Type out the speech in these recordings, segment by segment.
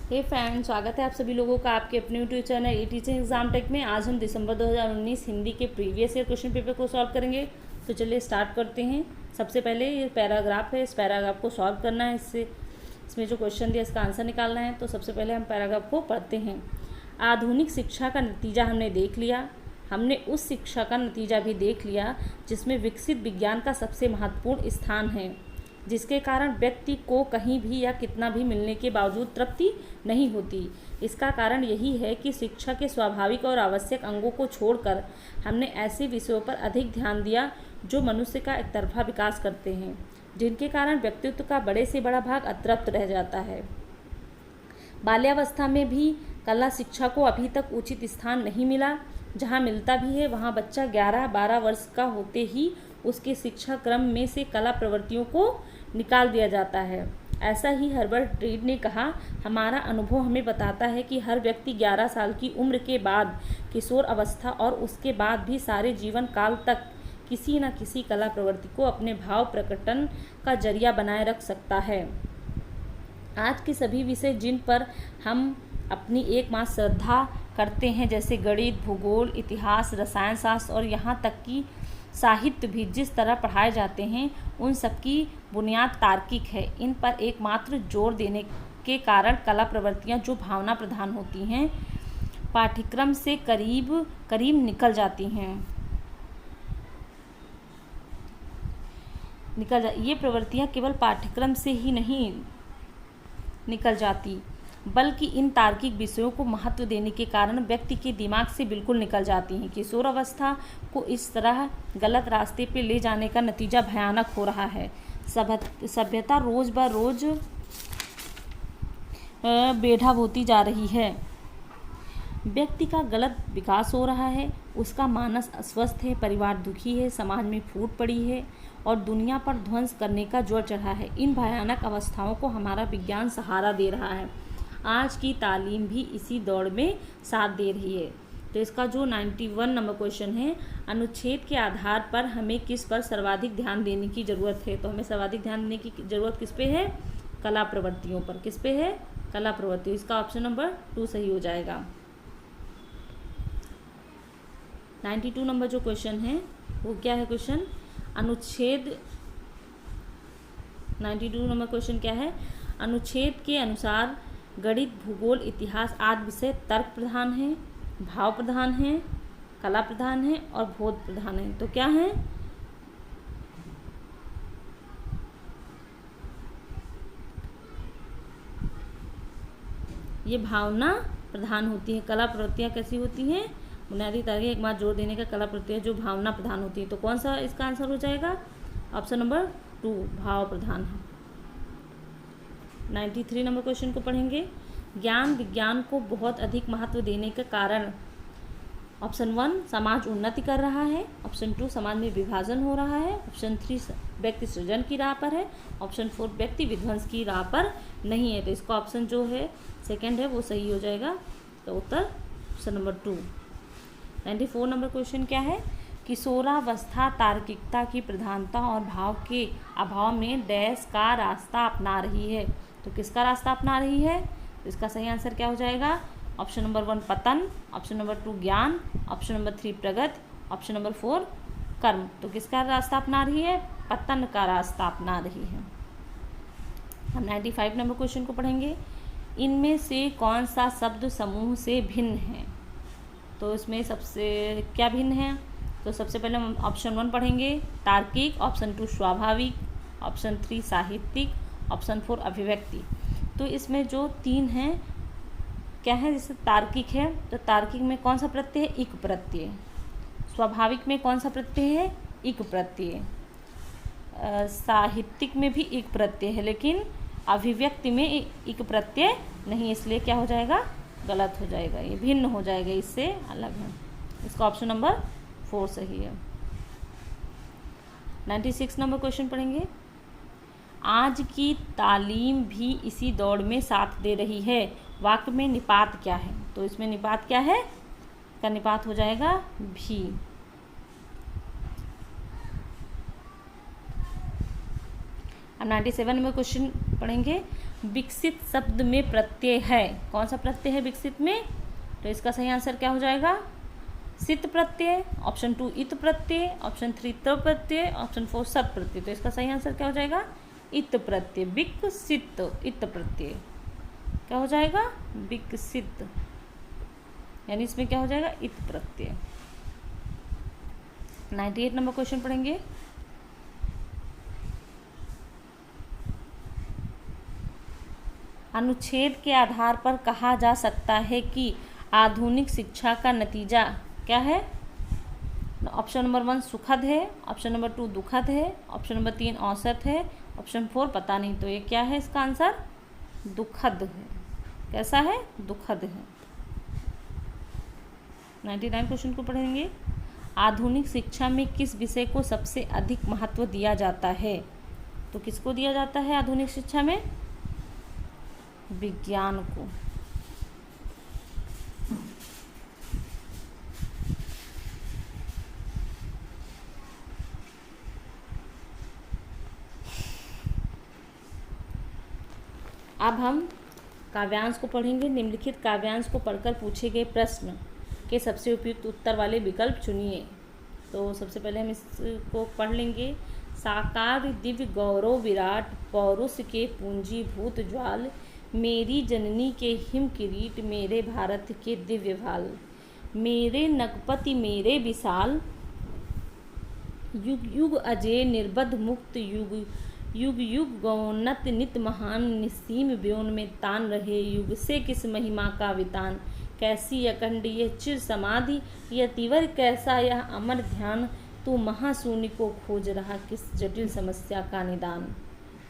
हे friend, स्वागत है आप सभी लोगों का आपके अपने YouTube channel teaching exam tech में। आज हम दिसंबर 2019 हिंदी के प्रीवियस ईयर क्वेश्चन पेपर को सॉल्व करेंगे। तो चलिए स्टार्ट करते हैं। सबसे पहले ये पैराग्राफ है, इस पैराग्राफ को सॉल्व करना है। इसमें जो क्वेश्चन दिया इसका आंसर निकालना है। तो सबसे पहले हम पैराग्राफ को पढ़ते हैं। आधुनिक शिक्षा का नतीजा हमने देख लिया। हमने उस शिक्षा का नतीजा भी देख लिया जिसमें विकसित विज्ञान का सबसे महत्वपूर्ण स्थान है, जिसके कारण व्यक्ति को कहीं भी या कितना भी मिलने के बावजूद तृप्ति नहीं होती। इसका कारण यही है कि शिक्षा के स्वाभाविक और आवश्यक अंगों को छोड़कर हमने ऐसे विषयों पर अधिक ध्यान दिया जो मनुष्य का एकतरफा विकास करते हैं, जिनके कारण व्यक्तित्व का बड़े से बड़ा भाग अतृप्त रह जाता है। बाल्यावस्था में भी कला शिक्षा को अभी तक उचित स्थान नहीं मिला। जहाँ मिलता भी है वहाँ बच्चा 11-12 वर्ष का होते ही उसके शिक्षा क्रम में से कला प्रवृत्तियों को निकाल दिया जाता है। ऐसा ही हर्बर्ट रीड ने कहा, हमारा अनुभव हमें बताता है कि हर व्यक्ति 11 साल की उम्र के बाद किशोर अवस्था और उसके बाद भी सारे जीवन काल तक किसी न किसी कला प्रवृत्ति को अपने भाव प्रकटन का जरिया बनाए रख सकता है। आज के सभी विषय जिन पर हम अपनी एकमात्र श्रद्धा करते हैं, जैसे गणित, भूगोल, इतिहास, रसायन शास्त्र और यहाँ तक कि साहित्य भी जिस तरह पढ़ाए जाते हैं, उन सबकी बुनियाद तार्किक है। इन पर एकमात्र जोर देने के कारण कला प्रवृत्तियाँ जो भावना प्रधान होती हैं, पाठ्यक्रम से करीब करीब निकल जाती हैं। ये प्रवृत्तियाँ केवल पाठ्यक्रम से ही नहीं निकल जाती, बल्कि इन तार्किक विषयों को महत्व देने के कारण व्यक्ति के दिमाग से बिल्कुल निकल जाती हैं। किशोर अवस्था को इस तरह गलत रास्ते पे ले जाने का नतीजा भयानक हो रहा है। सभ्यता रोज ब रोज बेढा होती जा रही है। व्यक्ति का गलत विकास हो रहा है, उसका मानस अस्वस्थ है, परिवार दुखी है, समाज में फूट पड़ी है और दुनिया पर ध्वंस करने का जोर चढ़ा है। इन भयानक अवस्थाओं को हमारा विज्ञान सहारा दे रहा है। आज की तालीम भी इसी दौड़ में साथ दे रही है। तो इसका जो 91 नंबर क्वेश्चन है, अनुच्छेद के आधार पर हमें किस पर सर्वाधिक ध्यान देने की ज़रूरत है। तो हमें सर्वाधिक ध्यान देने की ज़रूरत किस पे है? कला प्रवृत्तियों पर। किस पे है? कला प्रवृत्ति। इसका ऑप्शन नंबर 2 सही हो जाएगा। 92 नंबर जो क्वेश्चन है वो क्या है क्वेश्चन? अनुच्छेद 92 नंबर क्वेश्चन क्या है? अनुच्छेद के अनुसार गणित, भूगोल, इतिहास आदि विषय तर्क प्रधान हैं, भाव प्रधान हैं, कला प्रधान है और बोध प्रधान है। तो क्या है? ये भावना प्रधान होती है। कला प्रवृत्तियाँ कैसी होती हैं? बुनियादी तार्किक एक बार जोर देने का कला प्रवृत्तियाँ जो भावना प्रधान होती है। तो कौन सा इसका आंसर हो जाएगा? ऑप्शन नंबर 2 भाव प्रधान है। 93 नंबर क्वेश्चन को पढ़ेंगे। ज्ञान विज्ञान को बहुत अधिक महत्व देने के कारण ऑप्शन 1 समाज उन्नति कर रहा है, ऑप्शन 2 समाज में विभाजन हो रहा है, ऑप्शन 3 व्यक्ति सृजन की राह पर है, ऑप्शन 4 व्यक्ति विध्वंस की राह पर नहीं है। तो इसका ऑप्शन जो है सेकंड है वो सही हो जाएगा। तो उत्तर ऑप्शन नंबर 2। 94 नंबर क्वेश्चन क्या है? किशोरावस्था तार्किकता की प्रधानता और भाव के अभाव में डैश का रास्ता अपना रही है। तो किसका रास्ता अपना रही है? तो इसका सही आंसर क्या हो जाएगा? ऑप्शन नंबर 1 पतन, ऑप्शन नंबर 2 ज्ञान, ऑप्शन नंबर 3 प्रगति, ऑप्शन नंबर 4 कर्म। तो किसका रास्ता अपना रही है? पतन का रास्ता अपना रही है। हम 95 नंबर क्वेश्चन को पढ़ेंगे। इनमें से कौन सा शब्द समूह से भिन्न है? तो इसमें सबसे क्या भिन्न है? तो सबसे पहले हम ऑप्शन 1 पढ़ेंगे तार्किक, ऑप्शन 2 स्वाभाविक, ऑप्शन 3 साहित्यिक, ऑप्शन 4 अभिव्यक्ति। तो इसमें जो 3 हैं क्या है? जैसे तार्किक है तो तार्किक में कौन सा प्रत्यय है? इक प्रत्यय। स्वाभाविक में कौन सा प्रत्यय है? इक प्रत्यय। साहित्यिक में भी इक प्रत्यय है, लेकिन अभिव्यक्ति में इक प्रत्यय नहीं, इसलिए क्या हो जाएगा? गलत हो जाएगा, ये भिन्न हो जाएगा, इससे अलग है। इसका ऑप्शन नंबर 4 सही है। 96 नंबर क्वेश्चन पढ़ेंगे। आज की तालीम भी इसी दौड़ में साथ दे रही है। वाक्य में निपात क्या है? तो इसमें निपात क्या है? का निपात हो जाएगा भी। अब 97 में क्वेश्चन पढ़ेंगे विकसित शब्द में प्रत्यय है, कौन सा प्रत्यय है विकसित में, तो इसका सही आंसर क्या हो जाएगा, सित प्रत्यय, ऑप्शन 2 इत प्रत्यय, ऑप्शन 3 त प्रत्यय, ऑप्शन 4 सत प्रत्यय। तो इसका सही आंसर क्या हो जाएगा, इत प्रत्यय, विकसित इत प्रत्यय क्या हो जाएगा, विकसित, यानी इसमें क्या हो जाएगा, इत प्रत्यय। 98 नंबर क्वेश्चन पढ़ेंगे। अनुच्छेद के आधार पर कहा जा सकता है कि आधुनिक शिक्षा का नतीजा क्या है, ऑप्शन नंबर 1 सुखद है, ऑप्शन नंबर 2 दुखद है, ऑप्शन नंबर 3 औसत है, ऑप्शन 4 पता नहीं। तो ये क्या है, इसका आंसर दुखद है। कैसा है, दुखद है। 99 क्वेश्चन को पढ़ेंगे। आधुनिक शिक्षा में किस विषय को सबसे अधिक महत्व दिया जाता है, तो किसको दिया जाता है आधुनिक शिक्षा में, विज्ञान को। अब हम काव्यांश को पढ़ेंगे। निम्नलिखित काव्यांश को पढ़कर पूछे गए प्रश्न के सबसे उपयुक्त उत्तर वाले विकल्प चुनिए। तो सबसे पहले हम इसको पढ़ लेंगे। साकार दिव्य गौरव विराट, पौरुष के पूंजीभूत ज्वाल, मेरी जननी के हिम किरीट, मेरे भारत के दिव्य भाल, मेरे नगपति मेरे विशाल, युग युग अजय निर्बध मुक्त, युग युग युग गौन्नत नित महान, निसीम व्योन में तान रहे, युग से किस महिमा का वितान, कैसी अखंड यह चिर समाधि, यह तिवर कैसा यह अमर ध्यान, तू महाशून्य को खोज रहा किस जटिल समस्या का निदान,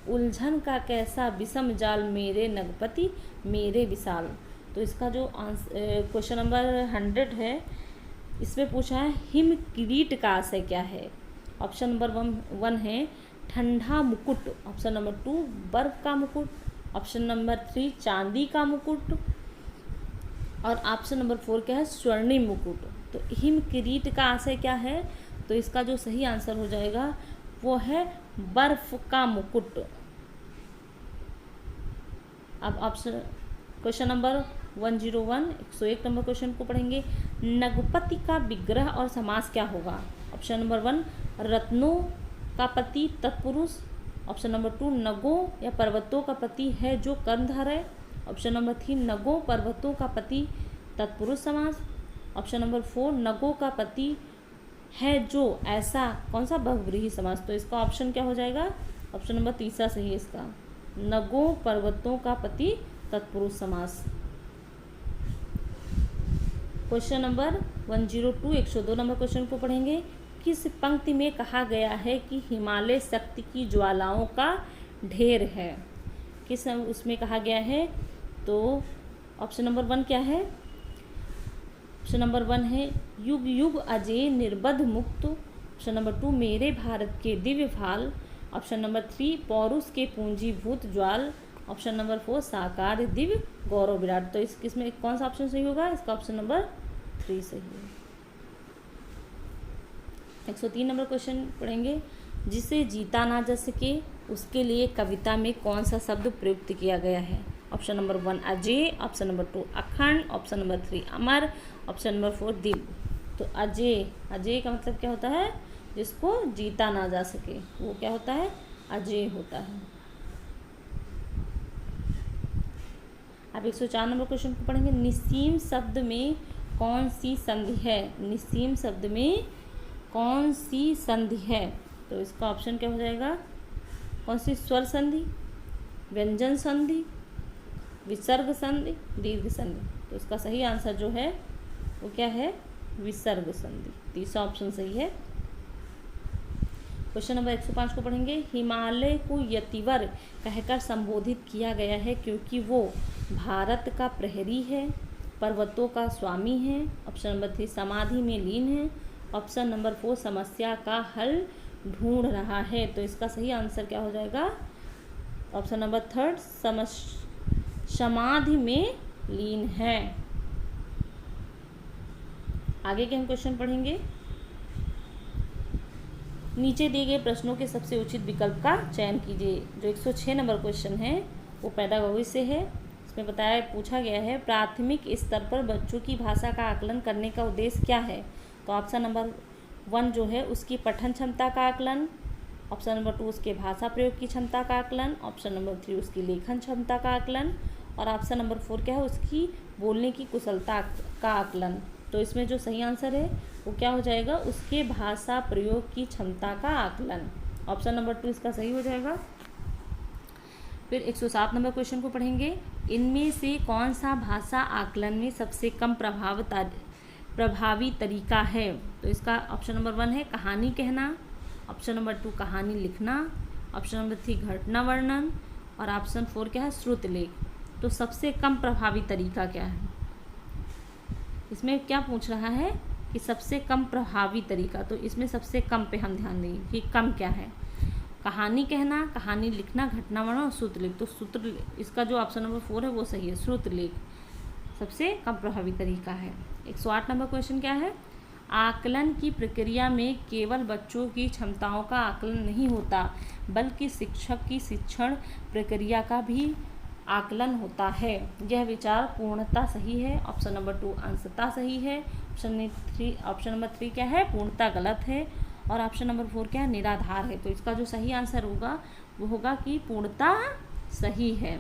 उलझन का कैसा विषम जाल, मेरे नगपति मेरे विशाल। तो इसका जो क्वेश्चन नंबर 100 है, इसमें पूछा है हिम किरीट का आशय क्या है। ऑप्शन नंबर 1 है ठंडा मुकुट, ऑप्शन नंबर 2 बर्फ का मुकुट, ऑप्शन नंबर 3 चांदी का मुकुट, और ऑप्शन नंबर 4 क्या है, स्वर्णिम मुकुट। तो हिम किरीट का आशय क्या है, तो इसका जो सही आंसर हो जाएगा वो है बर्फ का मुकुट। अब option question number 101 101 number question को पढ़ेंगे। नगपति का विग्रह और समास क्या होगा। ऑप्शन नंबर 1 रत्नों का पति तत्पुरुष, ऑप्शन नंबर 2 नगों या पर्वतों का पति है जो कर्णधार है, ऑप्शन नंबर 3 नगों पर्वतों का पति तत्पुरुष समास, ऑप्शन नंबर 4 नगों का पति है जो ऐसा कौन सा बहुव्रीहि समास। तो इसका ऑप्शन क्या हो जाएगा, ऑप्शन नंबर 3 सही है इसका, नगों पर्वतों का पति तत्पुरुष समास। क्वेश्चन नंबर 102 102 नंबर क्वेश्चन को पढ़ेंगे। किस पंक्ति में कहा गया है कि हिमालय शक्ति की ज्वालाओं का ढेर है, किस उसमें कहा गया है। तो ऑप्शन नंबर 1 क्या है, ऑप्शन नंबर 1 है युग युग अजय निर्बध मुक्त, ऑप्शन नंबर 2 मेरे भारत के दिव्य भाल, ऑप्शन नंबर 3 पौरुष के पूंजीभूत ज्वाल, ऑप्शन नंबर 4 साकार दिव्य गौरव विराट। तो इसमें कौन सा ऑप्शन सही होगा, इसका ऑप्शन नंबर 3 सही है। 103 नंबर क्वेश्चन पढ़ेंगे। जिसे जीता ना जा सके उसके लिए कविता में कौन सा शब्द प्रयुक्त किया गया है। Option number 1 Ajay, option number 2 अखंड, ऑप्शन नंबर 3 अमर, ऑप्शन नंबर 4 दिव्य। तो अजय, अजय का मतलब क्या होता है, जिसको जीता ना जा सके वो क्या होता है, अजय होता है। अब 104 नंबर क्वेश्चन को पढ़ेंगे। निसीम शब्द में कौन सी संधि है, निसीम शब्द में कौन सी संधि है। तो इसका ऑप्शन क्या हो जाएगा, कौन सी, स्वर संधि, व्यंजन संधि, विसर्ग संधि, दीर्घ संधि। तो इसका सही आंसर जो है वो क्या है, विसर्ग संधि। तीसरा ऑप्शन सही है। क्वेश्चन नंबर 105 को पढ़ेंगे। हिमालय को यतिवर कहकर संबोधित किया गया है क्योंकि वो भारत का प्रहरी है, पर्वतों का स्वामी है, ऑप्शन नंबर 3 समाधि में लीन है, ऑप्शन नंबर 4 समस्या का हल ढूंढ रहा है। तो इसका सही आंसर क्या हो जाएगा, ऑप्शन नंबर 3 समाधि में लीन है। आगे के हम क्वेश्चन पढ़ेंगे। नीचे दिए गए प्रश्नों के सबसे उचित विकल्प का चयन कीजिए। जो 106 नंबर क्वेश्चन है वो पेडागोजी से है। इसमें पूछा गया है प्राथमिक स्तर पर बच्चों की भाषा का आकलन करने का उद्देश्य क्या है। तो ऑप्शन नंबर 1 जो है उसकी पठन क्षमता का आकलन, ऑप्शन नंबर 2 उसके भाषा प्रयोग की क्षमता का आकलन, ऑप्शन नंबर 3 उसकी लेखन क्षमता का आकलन और ऑप्शन नंबर 4 क्या है उसकी बोलने की कुशलता का आकलन। तो इसमें जो सही आंसर है वो क्या हो जाएगा, उसके भाषा प्रयोग की क्षमता का आकलन। ऑप्शन नंबर 2 इसका सही हो जाएगा। फिर 107 नंबर क्वेश्चन को पढ़ेंगे। इनमें से कौन सा भाषा आकलन में सबसे कम प्रभावी तरीका है। तो इसका ऑप्शन नंबर 1 है कहानी कहना, ऑप्शन नंबर 2 कहानी लिखना, ऑप्शन नंबर 3 घटना वर्णन और ऑप्शन 4 क्या है श्रुत लेख। तो सबसे कम प्रभावी तरीका क्या है, इसमें क्या पूछ रहा है कि सबसे कम प्रभावी तरीका। तो इसमें सबसे कम पे हम ध्यान देंगे कि कम क्या है, कहानी कहना, कहानी लिखना, घटना वर्णन और श्रुत लेख। तो इसका जो ऑप्शन नंबर 4 है वो सही है, श्रुत लेख सबसे कम प्रभावी तरीका है। 108 नंबर क्वेश्चन क्या है, आकलन की प्रक्रिया में केवल बच्चों की क्षमताओं का आकलन नहीं होता बल्कि शिक्षक की शिक्षण प्रक्रिया का भी आकलन होता है। यह विचार पूर्णतः सही है। ऑप्शन नंबर 2 अंशतः सही है, ऑप्शन नंबर 3 क्या है पूर्णतः गलत है और ऑप्शन नंबर 4 क्या है निराधार है। तो इसका जो सही आंसर होगा वो होगा कि पूर्णतः सही है।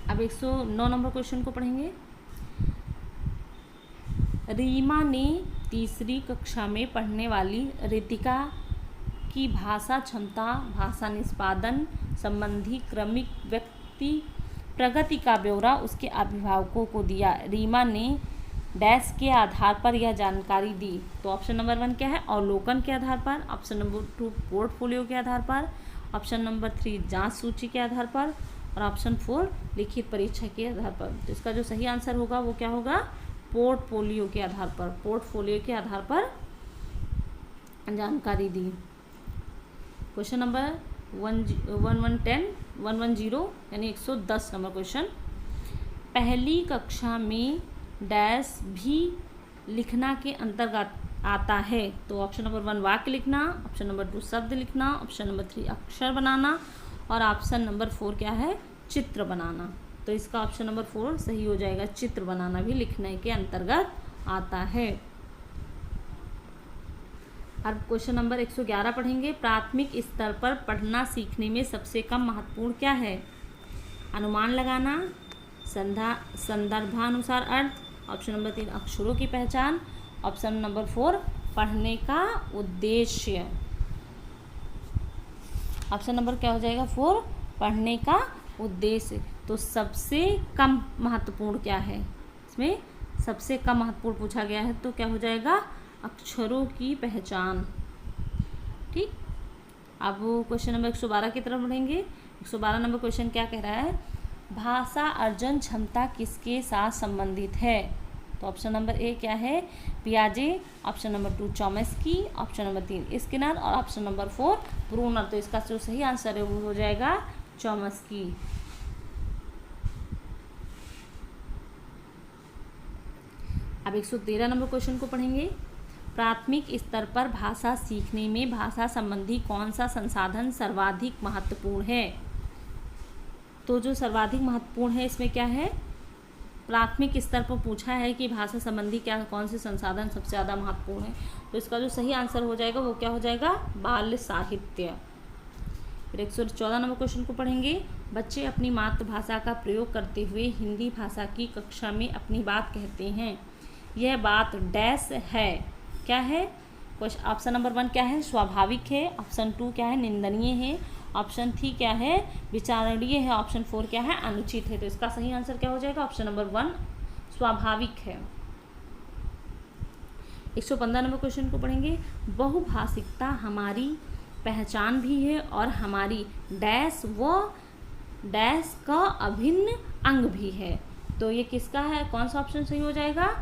अब 109 नंबर क्वेश्चन को पढ़ेंगे। रीमा ने तीसरी कक्षा में पढ़ने वाली रितिका की भाषा क्षमता, भाषा निष्पादन संबंधी क्रमिक व्यक्ति प्रगति का ब्यौरा उसके अभिभावकों को दिया। रीमा ने डैश के आधार पर यह जानकारी दी। तो ऑप्शन नंबर 1 क्या है अवलोकन के आधार पर, ऑप्शन नंबर 2 पोर्टफोलियो के आधार पर, ऑप्शन नंबर 3 जांच सूची के आधार पर और ऑप्शन 4 लिखित परीक्षा के आधार पर। तो इसका जो सही आंसर होगा वो क्या होगा, पोर्टफोलियो के आधार पर, पोर्टफोलियो के आधार पर जानकारी दी। क्वेश्चन नंबर 110 यानी 110 नंबर क्वेश्चन, पहली कक्षा में डैश भी लिखना के अंतर्गत आता है। तो ऑप्शन नंबर 1 वाक्य लिखना, ऑप्शन नंबर 2 शब्द लिखना, ऑप्शन नंबर 3 अक्षर बनाना और ऑप्शन नंबर 4 क्या है चित्र बनाना। तो इसका ऑप्शन नंबर 4 सही हो जाएगा, चित्र बनाना भी लिखने के अंतर्गत आता है। अब क्वेश्चन नंबर 111 पढ़ेंगे। प्राथमिक स्तर पर पढ़ना सीखने में सबसे कम महत्वपूर्ण क्या है, अनुमान लगाना, संदर्भानुसार अर्थ, ऑप्शन नंबर 3 अक्षरों की पहचान, ऑप्शन नंबर 4 पढ़ने का उद्देश्य। ऑप्शन नंबर क्या हो जाएगा 4 पढ़ने का उद्देश्य। तो सबसे कम महत्वपूर्ण क्या है, इसमें सबसे कम महत्वपूर्ण पूछा गया है तो क्या हो जाएगा अक्षरों की पहचान। ठीक, अब क्वेश्चन नंबर 112 की तरफ बढ़ेंगे। 112 नंबर क्वेश्चन क्या कह रहा है, भाषा अर्जन क्षमता किसके साथ संबंधित है। तो ऑप्शन नंबर ए क्या है पियाजे, option number 2 Chomsky, option number 3 Skinner और ऑप्शन नंबर 4 ब्रूनर। तो इसका जो सही आंसर है वो हो जाएगा चॉम्स्की। अब 113 नंबर क्वेश्चन को पढ़ेंगे। प्राथमिक स्तर पर भाषा सीखने में भाषा संबंधी कौन सा संसाधन सर्वाधिक महत्वपूर्ण है। तो जो सर्वाधिक महत्वपूर्ण है इसमें क्या है, प्राथमिक स्तर पर पूछा है कि भाषा संबंधी क्या कौन से संसाधन सबसे ज़्यादा महत्वपूर्ण है। तो इसका जो सही आंसर हो जाएगा वो क्या हो जाएगा बाल साहित्य। फिर 114 नंबर क्वेश्चन को पढ़ेंगे। बच्चे अपनी मातृभाषा का प्रयोग करते हुए हिंदी भाषा की कक्षा में अपनी बात कहते हैं। यह बात डैश है, क्या है। ऑप्शन नंबर 1 क्या है स्वाभाविक है, ऑप्शन 2 क्या है निंदनीय है, ऑप्शन 3 क्या है विचारणीय है, ऑप्शन 4 क्या है अनुचित है। तो इसका सही आंसर क्या हो जाएगा ऑप्शन नंबर 1 स्वाभाविक है। 115 नंबर क्वेश्चन को पढ़ेंगे। बहुभाषिकता हमारी पहचान भी है और हमारी डैश व डैश का अभिन्न अंग भी है। तो ये किसका है, कौन सा ऑप्शन सही हो जाएगा।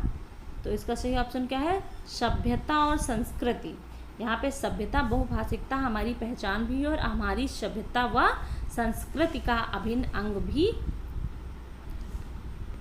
तो इसका सही ऑप्शन क्या है सभ्यता और संस्कृति। यहाँ पे सभ्यता बहुभाषिकता हमारी पहचान भी है और हमारी सभ्यता व संस्कृति का अभिन्न अंग भी।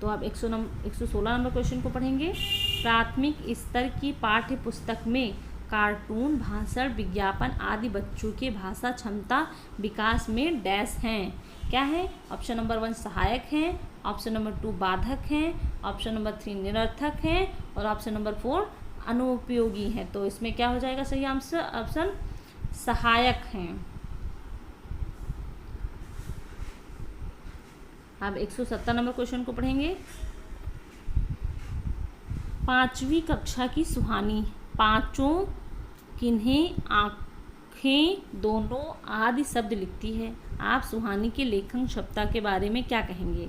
तो अब 116 नंबर क्वेश्चन को पढ़ेंगे। प्राथमिक स्तर की पाठ्य पुस्तक में कार्टून, भाषण, विज्ञापन आदि बच्चों के भाषा क्षमता विकास में डैश हैं। क्या है? ऑप्शन नंबर 1 सहायक हैं, ऑप्शन नंबर 2 बाधक हैं, ऑप्शन नंबर 3 निरर्थक हैं और ऑप्शन नंबर 4 अनुपयोगी हैं। तो इसमें क्या हो जाएगा सही आंसर? ऑप्शन सहायक हैं। अब 170 नंबर क्वेश्चन को पढ़ेंगे। 5वीं कक्षा की सुहानी पांचों किन्हें आंखें दोनों आदि शब्द लिखती है। आप सुहानी के लेखन क्षमता के बारे में क्या कहेंगे?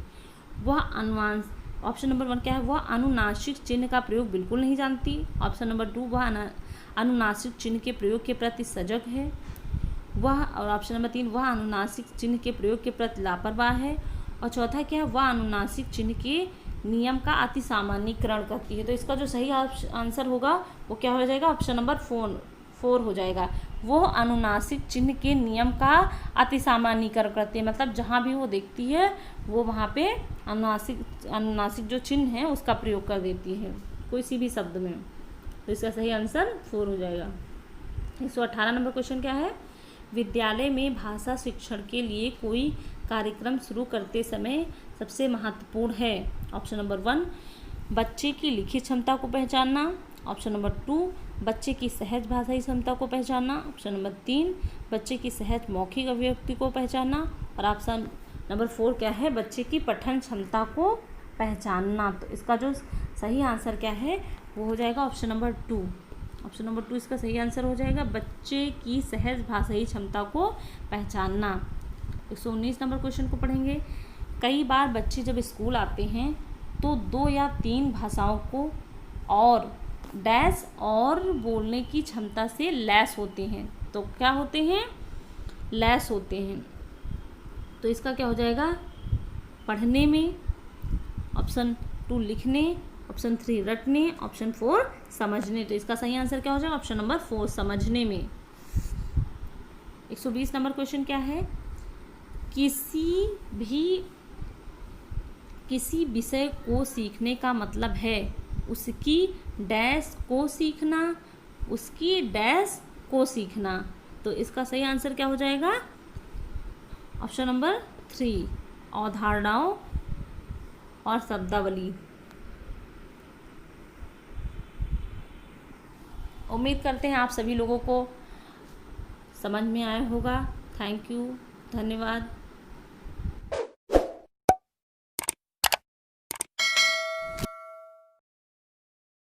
वह अनुवांश ऑप्शन नंबर 1 क्या है? वह अनुनासिक चिन्ह का प्रयोग बिल्कुल नहीं जानती। ऑप्शन नंबर 2 वह अनुनासिक चिन्ह के प्रयोग के प्रति सजग है। और ऑप्शन नंबर 3 वह अनुनासिक चिन्ह के प्रयोग के प्रति लापरवाह है। और चौथा क्या है? वह अनुनासिक चिन्ह के नियम का अति सामान्यीकरण करती है। तो इसका जो सही आंसर होगा वो क्या हो जाएगा? ऑप्शन नंबर 4 हो जाएगा। वो अनुनासिक चिन्ह के नियम का अति सामान्यीकरण करती है, मतलब जहाँ भी वो देखती है वो वहाँ पे अनुनासिक जो चिन्ह है उसका प्रयोग कर देती है कोई सी भी शब्द में। तो इसका सही आंसर 4 हो जाएगा। 118 नंबर क्वेश्चन क्या है? विद्यालय में भाषा शिक्षण के लिए कोई कार्यक्रम शुरू करते समय सबसे महत्वपूर्ण है। ऑप्शन नंबर 1 बच्चे की लिखित क्षमता को पहचानना, ऑप्शन नंबर 2 बच्चे की सहज भाषाई क्षमता को पहचानना, ऑप्शन नंबर 3 बच्चे की सहज मौखिक अभिव्यक्ति को पहचानना और ऑप्शन नंबर 4 क्या है? बच्चे की पठन क्षमता को पहचानना। तो इसका जो सही आंसर क्या है वो हो जाएगा ऑप्शन नंबर 2। ऑप्शन नंबर 2 इसका सही आंसर हो जाएगा, बच्चे की सहज भाषाई क्षमता को पहचानना। 119 नंबर क्वेश्चन को पढ़ेंगे। कई बार बच्चे जब स्कूल आते हैं तो 2 या 3 भाषाओं को और डैश और बोलने की क्षमता से लैस होते हैं। तो क्या होते हैं? लैस होते हैं। तो इसका क्या हो जाएगा? पढ़ने में, ऑप्शन 2 लिखने, ऑप्शन 3 रटने, ऑप्शन 4 समझने। तो इसका सही आंसर क्या हो जाएगा? ऑप्शन नंबर 4 समझने में। 120 नंबर क्वेश्चन क्या है? किसी विषय को सीखने का मतलब है उसकी डैश को सीखना, उसकी डैश को सीखना। तो इसका सही आंसर क्या हो जाएगा? ऑप्शन नंबर 3 अवधारणाओं और शब्दावली। उम्मीद करते हैं आप सभी लोगों को समझ में आया होगा। थैंक यू, धन्यवाद।